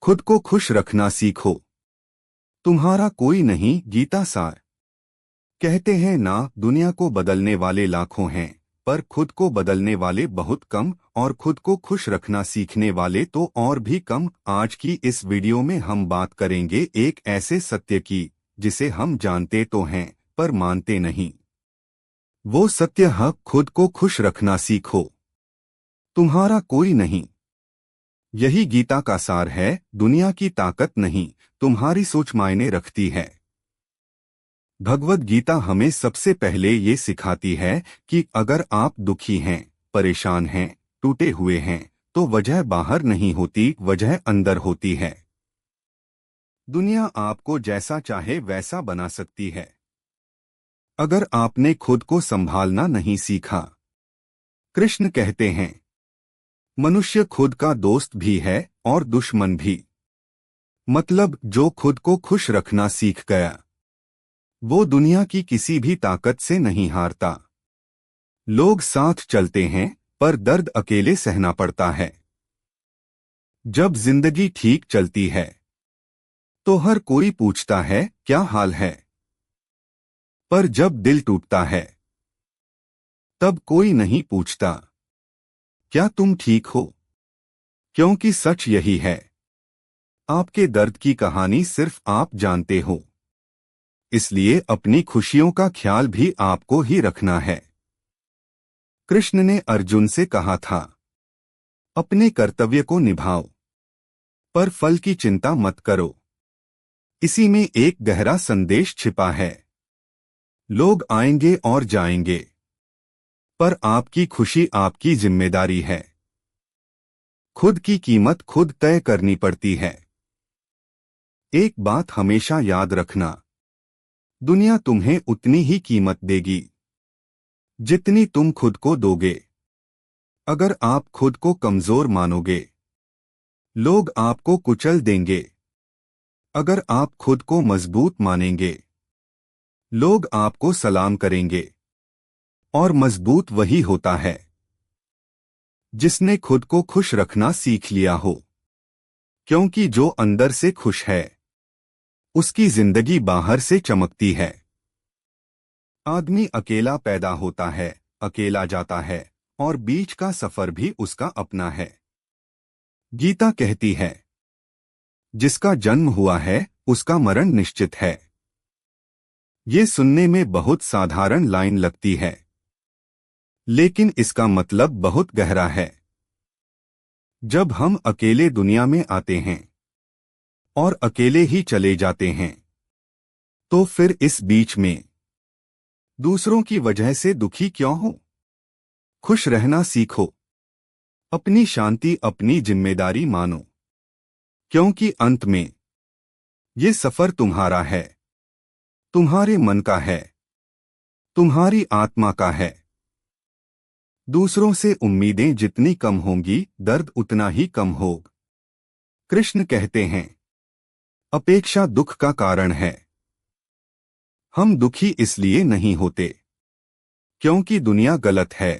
खुद को खुश रखना सीखो। तुम्हारा कोई नहीं। गीता सार। कहते हैं ना, दुनिया को बदलने वाले लाखों हैं, पर खुद को बदलने वाले बहुत कम, और खुद को खुश रखना सीखने वाले तो और भी कम। आज की इस वीडियो में हम बात करेंगे एक ऐसे सत्य की जिसे हम जानते तो हैं पर मानते नहीं। वो सत्य है, खुद को खुश रखना सीखो। तुम्हारा कोई नहीं। यही गीता का सार है। दुनिया की ताकत नहीं, तुम्हारी सोच मायने रखती है। भगवद गीता हमें सबसे पहले ये सिखाती है कि अगर आप दुखी हैं, परेशान हैं, टूटे हुए हैं, तो वजह बाहर नहीं होती, वजह अंदर होती है। दुनिया आपको जैसा चाहे वैसा बना सकती है, अगर आपने खुद को संभालना नहीं सीखा। कृष्ण कहते हैं, मनुष्य खुद का दोस्त भी है और दुश्मन भी। मतलब जो खुद को खुश रखना सीख गया, वो दुनिया की किसी भी ताकत से नहीं हारता। लोग साथ चलते हैं, पर दर्द अकेले सहना पड़ता है। जब जिंदगी ठीक चलती है, तो हर कोई पूछता है क्या हाल है, पर जब दिल टूटता है, तब कोई नहीं पूछता क्या तुम ठीक हो। क्योंकि सच यही है, आपके दर्द की कहानी सिर्फ आप जानते हो। इसलिए अपनी खुशियों का ख्याल भी आपको ही रखना है। कृष्ण ने अर्जुन से कहा था, अपने कर्तव्य को निभाओ, पर फल की चिंता मत करो। इसी में एक गहरा संदेश छिपा है। लोग आएंगे और जाएंगे, पर आपकी खुशी आपकी जिम्मेदारी है। खुद की कीमत खुद तय करनी पड़ती है। एक बात हमेशा याद रखना, दुनिया तुम्हें उतनी ही कीमत देगी जितनी तुम खुद को दोगे। अगर आप खुद को कमजोर मानोगे, लोग आपको कुचल देंगे। अगर आप खुद को मजबूत मानेंगे, लोग आपको सलाम करेंगे। और मजबूत वही होता है जिसने खुद को खुश रखना सीख लिया हो। क्योंकि जो अंदर से खुश है, उसकी जिंदगी बाहर से चमकती है। आदमी अकेला पैदा होता है, अकेला जाता है, और बीच का सफर भी उसका अपना है। गीता कहती है, जिसका जन्म हुआ है उसका मरण निश्चित है। ये सुनने में बहुत साधारण लाइन लगती है, लेकिन इसका मतलब बहुत गहरा है। जब हम अकेले दुनिया में आते हैं और अकेले ही चले जाते हैं, तो फिर इस बीच में दूसरों की वजह से दुखी क्यों हो। खुश रहना सीखो। अपनी शांति अपनी जिम्मेदारी मानो, क्योंकि अंत में ये सफर तुम्हारा है, तुम्हारे मन का है, तुम्हारी आत्मा का है। दूसरों से उम्मीदें जितनी कम होंगी, दर्द उतना ही कम होगा। कृष्ण कहते हैं, अपेक्षा दुख का कारण है। हम दुखी इसलिए नहीं होते क्योंकि दुनिया गलत है।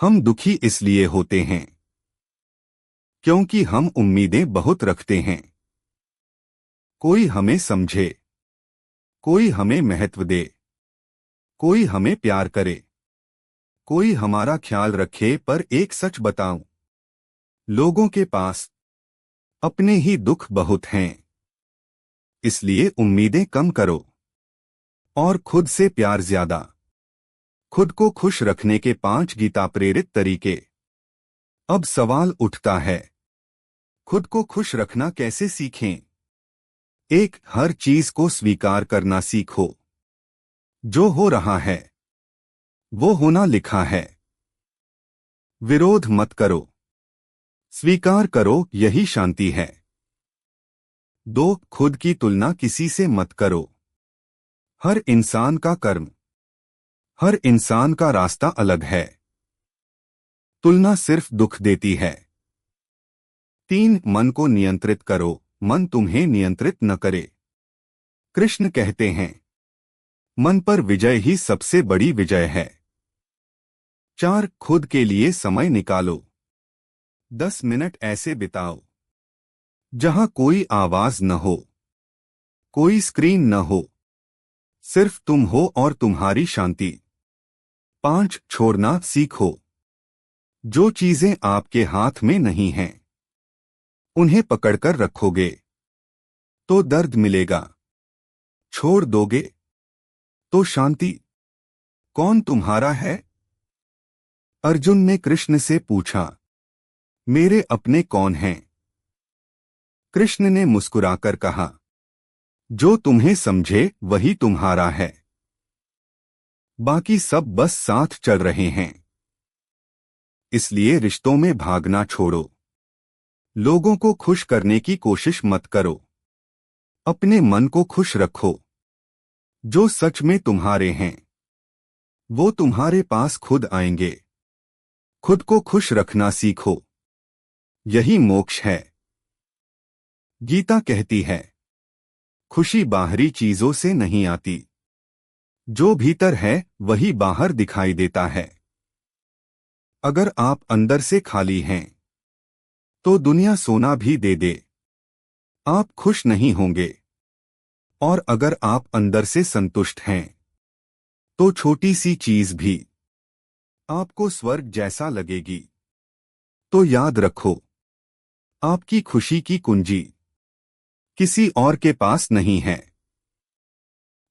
हम दुखी इसलिए होते हैं क्योंकि हम उम्मीदें बहुत रखते हैं। कोई हमें समझे, कोई हमें महत्व दे, कोई हमें प्यार करे, कोई हमारा ख्याल रखे। पर एक सच बताऊं, लोगों के पास अपने ही दुख बहुत हैं। इसलिए उम्मीदें कम करो और खुद से प्यार ज्यादा। खुद को खुश रखने के 5 गीता प्रेरित तरीके। अब सवाल उठता है, खुद को खुश रखना कैसे सीखें। 1. हर चीज को स्वीकार करना सीखो। जो हो रहा है वो होना लिखा है। विरोध मत करो, स्वीकार करो, यही शांति है। 2. खुद की तुलना किसी से मत करो। हर इंसान का कर्म, हर इंसान का रास्ता अलग है। तुलना सिर्फ दुख देती है। 3. मन को नियंत्रित करो, मन तुम्हें नियंत्रित न करे। कृष्ण कहते हैं, मन पर विजय ही सबसे बड़ी विजय है। 4. खुद के लिए समय निकालो। 10 मिनट ऐसे बिताओ जहां कोई आवाज न हो, कोई स्क्रीन न हो, सिर्फ तुम हो और तुम्हारी शांति। 5. छोड़ना सीखो। जो चीजें आपके हाथ में नहीं हैं, उन्हें पकड़कर रखोगे तो दर्द मिलेगा। छोड़ दोगे तो शांति। कौन तुम्हारा है? अर्जुन ने कृष्ण से पूछा, मेरे अपने कौन हैं? कृष्ण ने मुस्कुराकर कहा, जो तुम्हें समझे वही तुम्हारा है। बाकी सब बस साथ चल रहे हैं। इसलिए रिश्तों में भागना छोड़ो। लोगों को खुश करने की कोशिश मत करो। अपने मन को खुश रखो। जो सच में तुम्हारे हैं वो तुम्हारे पास खुद आएंगे। खुद को खुश रखना सीखो, यही मोक्ष है। गीता कहती है, खुशी बाहरी चीजों से नहीं आती, जो भीतर है वही बाहर दिखाई देता है। अगर आप अंदर से खाली हैं तो दुनिया सोना भी दे दे, आप खुश नहीं होंगे। और अगर आप अंदर से संतुष्ट हैं तो छोटी सी चीज भी आपको स्वर्ग जैसा लगेगी। तो याद रखो, आपकी खुशी की कुंजी किसी और के पास नहीं है,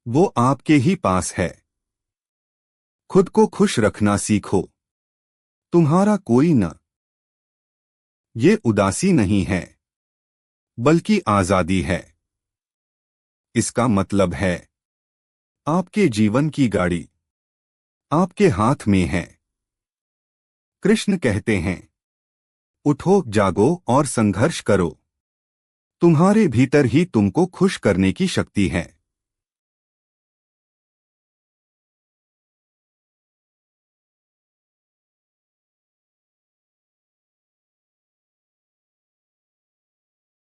वो आपके ही पास है। खुद को खुश रखना सीखो। तुम्हारा कोई न ये उदासी नहीं है, बल्कि आजादी है। इसका मतलब है आपके जीवन की गाड़ी आपके हाथ में है। कृष्ण कहते हैं, उठो, जागो और संघर्ष करो। तुम्हारे भीतर ही तुमको खुश करने की शक्ति है।